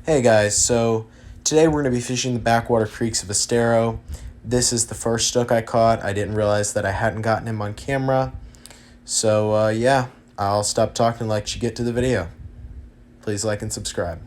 Hey guys, so today we're going to be fishing the backwater creeks of Estero. This is the first snook I caught. I didn't realize that I hadn't gotten him on camera. So yeah, I'll stop talking and let you get to the video. Please like and subscribe.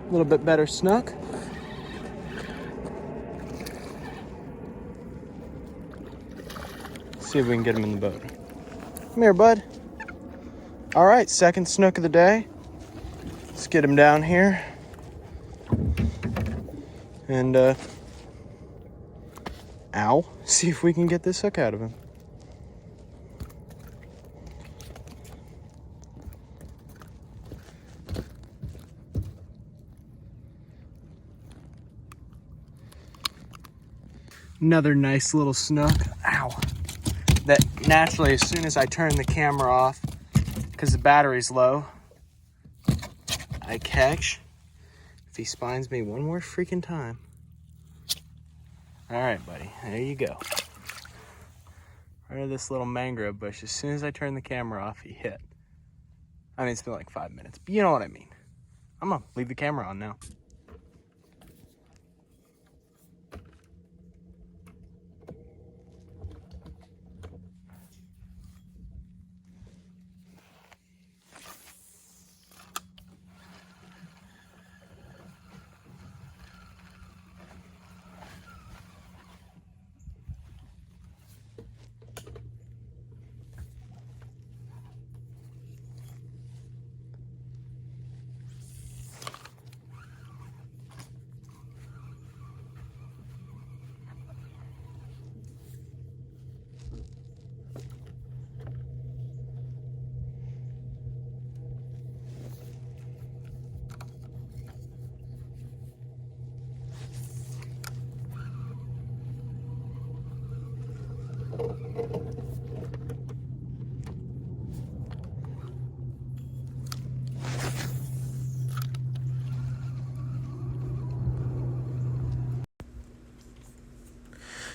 A little bit better snook. See if we can get him in the boat. Come here, bud. All right, second snook of the day. Let's get him down here. And, ow, see if we can get this hook out of him. Another nice little snook. Ow. That naturally, as soon as I turn the camera off, because the battery's low, I catch. If he spines me one more freaking time. All right, buddy, there you go. Right of this little mangrove bush. As soon as I turn the camera off, he hit. I mean, it's been like 5 minutes, but you know what I mean. I'm gonna leave the camera on now.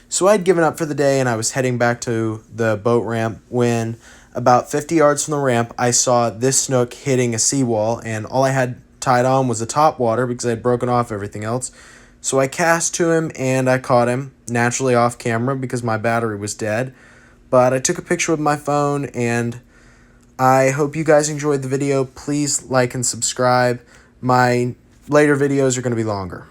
So I'd given up for the day and I was heading back to the boat ramp when about 50 yards from the ramp, I saw this snook hitting a seawall, and all I had tied on was a top water because I had broken off everything else. So I cast to him and I caught him, naturally off camera because my battery was dead. But I took a picture with my phone, and I hope you guys enjoyed the video. Please like and subscribe. My later videos are going to be longer.